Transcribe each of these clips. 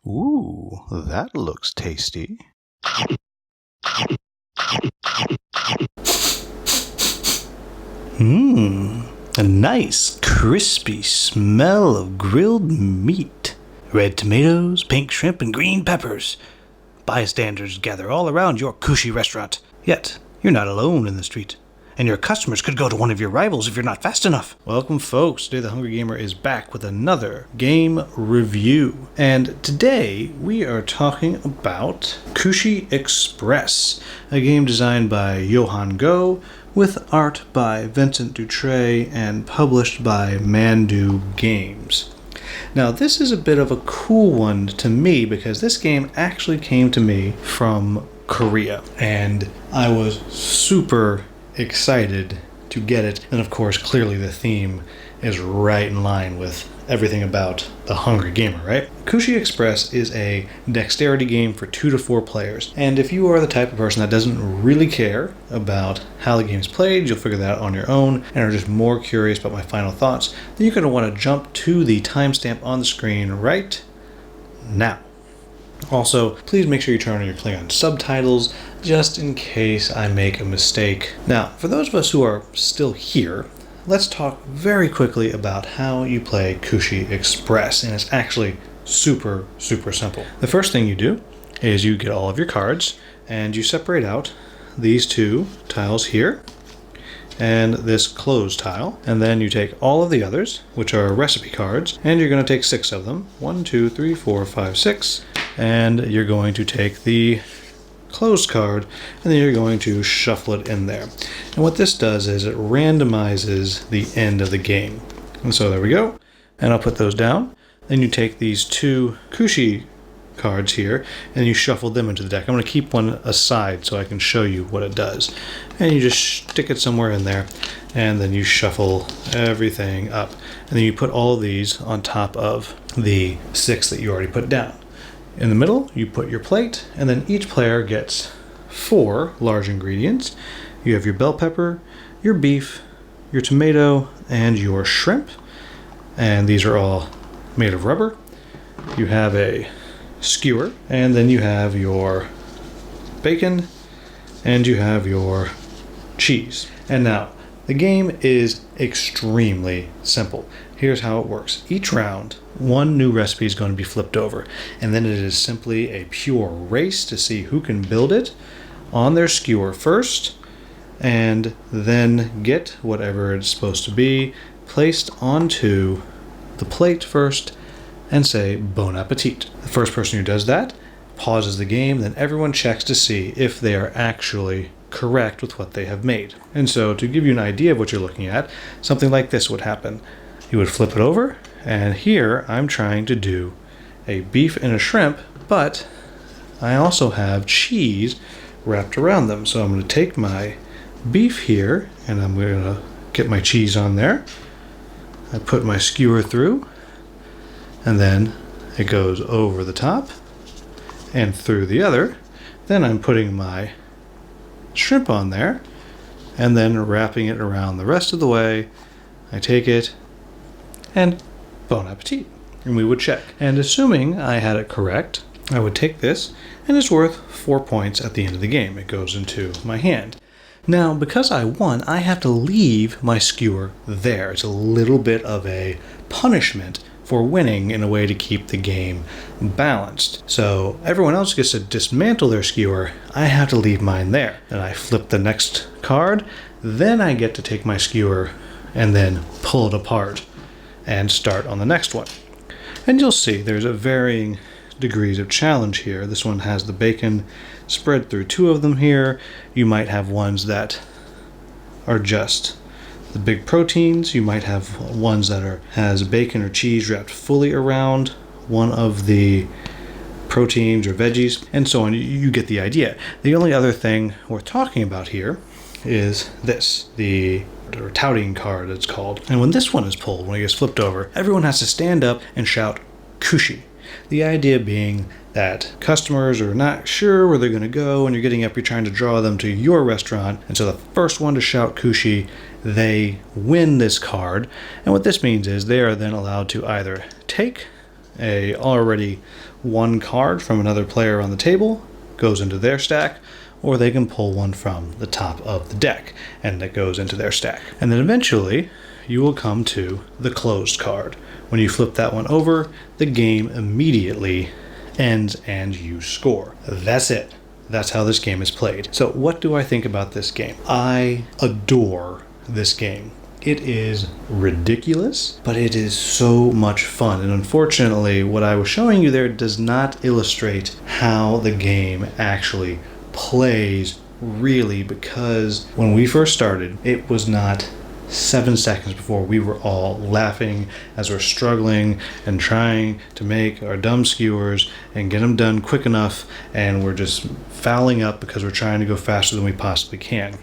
Ooh, that looks tasty. A nice, crispy smell of grilled meat. Red tomatoes, pink shrimp, and green peppers. Bystanders gather all around your Kushi restaurant. Yet, you're not alone in the street. And your customers could go to one of your rivals if you're not fast enough. Welcome, folks. Today the Hungry Gamer is back with another game review. And today we are talking about Kushi Express, a game designed by Yohan with art by Vincent Dutray and published by Mandoo Games. Now, this is a bit of a cool one to me because this game actually came to me from Korea, and I was super excited to get it. And of course, clearly the theme is right in line with everything about the Hungry Gamer, right? Kushi Express is a dexterity game for 2 to 4 players. And if you are the type of person that doesn't really care about how the game is played, you'll figure that out on your own, and are just more curious about my final thoughts, then you're going to want to jump to the timestamp on the screen right now. Also, please make sure you turn on your Klingon subtitles, just in case I make a mistake. Now, for those of us who are still here, let's talk very quickly about how you play Kushi Express, and it's actually super simple. The first thing you do is you get all of your cards, and you separate out these 2 tiles here, and this closed tile, and then you take all of the others, which are recipe cards, and you're going to take 6 of them. 1, 2, 3, 4, 5, 6. And you're going to take the closed card, and then you're going to shuffle it in there. And what this does is it randomizes the end of the game. And so there we go. And I'll put those down. Then you take these 2 Kushi cards here, and you shuffle them into the deck. I'm going to keep one aside so I can show you what it does. And you just stick it somewhere in there, and then you shuffle everything up. And then you put all of these on top of the 6 that you already put down. In the middle, you put your plate, and then each player gets 4 large ingredients. You have your bell pepper, your beef, your tomato, and your shrimp. And these are all made of rubber. You have a skewer, and then you have your bacon, and you have your cheese. And now, the game is extremely simple. Here's how it works. Each round, 1 new recipe is going to be flipped over, and then it is simply a pure race to see who can build it on their skewer first, and then get whatever it's supposed to be placed onto the plate first, and say bon appetit. The first person who does that pauses the game, then everyone checks to see if they are actually correct with what they have made. And so to give you an idea of what you're looking at, something like this would happen. You would flip it over, and here I'm trying to do a beef and a shrimp, but I also have cheese wrapped around them. So I'm going to take my beef here, and I'm going to get my cheese on there. I put my skewer through, and then it goes over the top and through the other. Then I'm putting my shrimp on there, and then wrapping it around the rest of the way. I take it, and bon appetit. And we would check. And assuming I had it correct, I would take this, and it's worth 4 points at the end of the game. It goes into my hand. Now, because I won, I have to leave my skewer there. It's a little bit of a punishment for winning in a way to keep the game balanced. So everyone else gets to dismantle their skewer. I have to leave mine there. Then I flip the next card. Then I get to take my skewer and then pull it apart and start on the next one. And you'll see there's a varying degrees of challenge here. This one has the bacon spread through 2 of them here. You might have ones that are just the big proteins. You might have ones that has bacon or cheese wrapped fully around one of the proteins or veggies, and so on. You get the idea. The only other thing worth talking about here is this, the touting card it's called. And when this one is pulled, when it gets flipped over, everyone has to stand up and shout Kushi. The idea being that customers are not sure where they're going to go, and you're getting up, you're trying to draw them to your restaurant, and so the first one to shout Kushi, they win this card. And what this means is they are then allowed to either take a already one card from another player on the table, goes into their stack, or they can pull one from the top of the deck, and that goes into their stack. And then eventually, you will come to the closed card. When you flip that one over, the game immediately ends and you score. That's it. That's how this game is played. So what do I think about this game? I adore this game. It is ridiculous, but it is so much fun. And unfortunately, what I was showing you there does not illustrate how the game actually plays really, because when we first started, it was not 7 seconds before we were all laughing as we're struggling and trying to make our dumb skewers and get them done quick enough, and we're just fouling up because we're trying to go faster than we possibly can.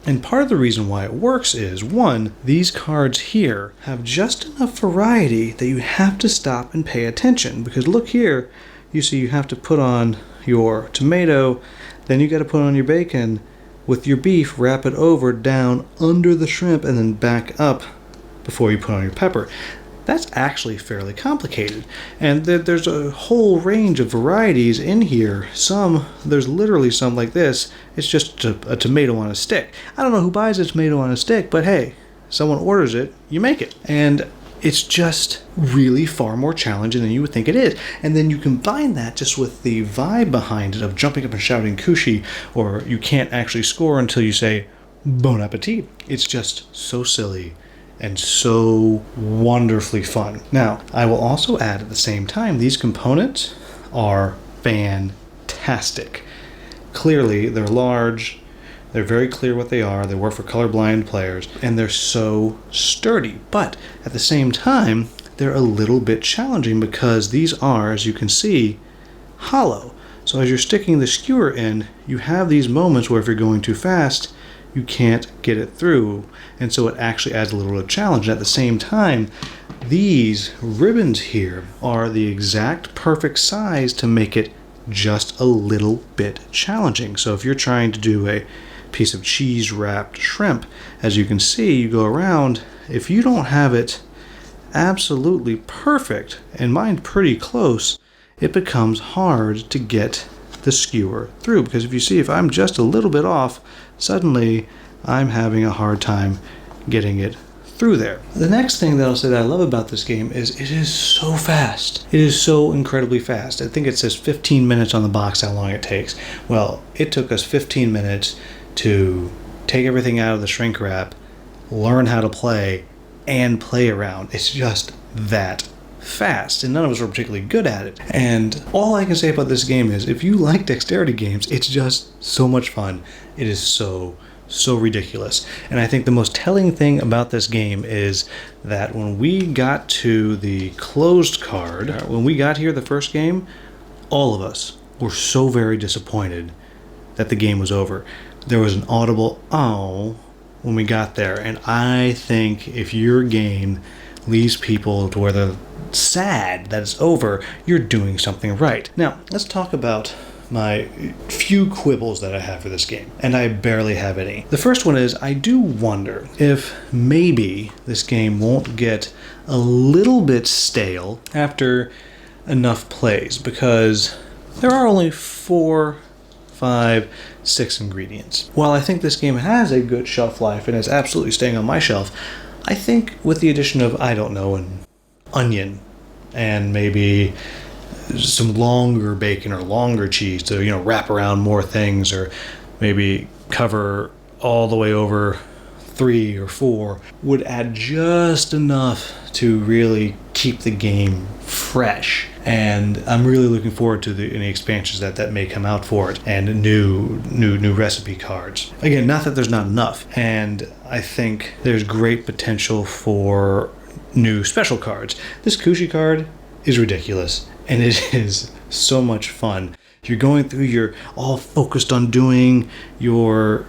And part of the reason why it works is, one, these cards here have just enough variety that you have to stop and pay attention, because look here, you see you have to put on your tomato, then you got to put on your bacon. With your beef, wrap it over down under the shrimp and then back up before you put on your pepper. That's actually fairly complicated. And there's a whole range of varieties in here. There's literally some like this. It's just a tomato on a stick. I don't know who buys a tomato on a stick, but hey, someone orders it, you make it. And it's just really far more challenging than you would think it is. And then you combine that just with the vibe behind it of jumping up and shouting Kushi, or you can't actually score until you say bon appetit. It's just so silly and so wonderfully fun. Now, I will also add at the same time, these components are fantastic. Clearly, they're large. They're very clear what they are. They work for colorblind players, and they're so sturdy. But at the same time, they're a little bit challenging because these are, as you can see, hollow. So as you're sticking the skewer in, you have these moments where if you're going too fast, you can't get it through. And so it actually adds a little bit of challenge. And at the same time, these ribbons here are the exact perfect size to make it just a little bit challenging. So if you're trying to do a piece of cheese wrapped shrimp, as you can see, you go around, if you don't have it absolutely perfect, and mine pretty close, it becomes hard to get the skewer through, because if you see, if I'm just a little bit off, suddenly I'm having a hard time getting it through there. The next thing that I'll say that I love about this game is it is so fast. It is so incredibly fast. I think it says 15 minutes on the box how long it takes. Well, it took us 15 minutes to take everything out of the shrink wrap, learn how to play, and play around. It's just that fast, and none of us were particularly good at it. And all I can say about this game is, if you like dexterity games, it's just so much fun. It is so ridiculous. And I think the most telling thing about this game is that when we got to the closed card, when we got here the first game, all of us were so very disappointed that the game was over. There was an audible "oh" when we got there, and I think if your game leaves people to where they're sad that it's over, you're doing something right. Now, let's talk about my few quibbles that I have for this game, and I barely have any. The first one is, I do wonder if maybe this game won't get a little bit stale after enough plays, because there are only 4, 5, 6 ingredients. While I think this game has a good shelf life and is absolutely staying on my shelf, I think with the addition of, I don't know, an onion and maybe some longer bacon or longer cheese to, wrap around more things, or maybe cover all the way over 3 or 4, would add just enough to really keep the game fresh. And I'm really looking forward to any expansions that may come out for it, and new recipe cards. Again, not that there's not enough, and I think there's great potential for new special cards. This Kushi card is ridiculous, and it is so much fun. You're going through, you're all focused on doing your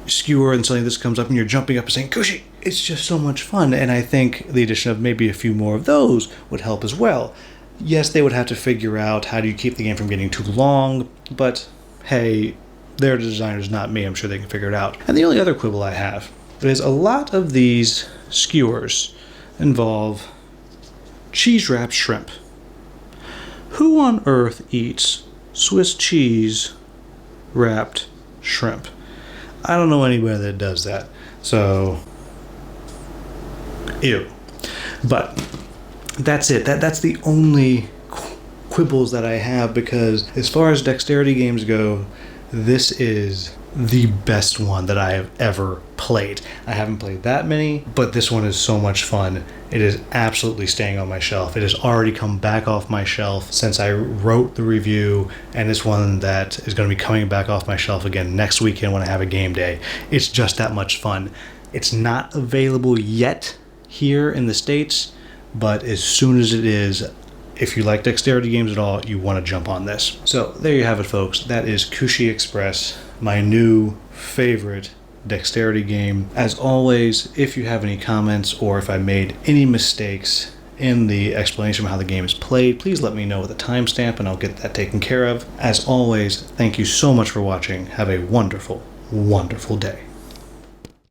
skewer, and suddenly this comes up and you're jumping up and saying Kushi. It's just so much fun, and I think the addition of maybe a few more of those would help as well. Yes, they would have to figure out how do you keep the game from getting too long, but hey, they're the designers, not me. I'm sure they can figure it out. And the only other quibble I have is a lot of these skewers involve cheese wrapped shrimp. Who on earth eats Swiss cheese wrapped shrimp? I don't know anybody that does that. So, ew. But that's it. That's the only quibbles that I have, because as far as dexterity games go, this is the best one that I have ever played. I haven't played that many, but this one is so much fun. It is absolutely staying on my shelf. It has already come back off my shelf since I wrote the review, and it's one that is going to be coming back off my shelf again next weekend when I have a game day. It's just that much fun. It's not available yet here in the States, but as soon as it is, if you like dexterity games at all, you want to jump on this. So there you have it, folks. That is Kushi Express, my new favorite dexterity game. As always, if you have any comments or if I made any mistakes in the explanation of how the game is played, please let me know with a timestamp and I'll get that taken care of. As always, thank you so much for watching. Have a wonderful, wonderful day.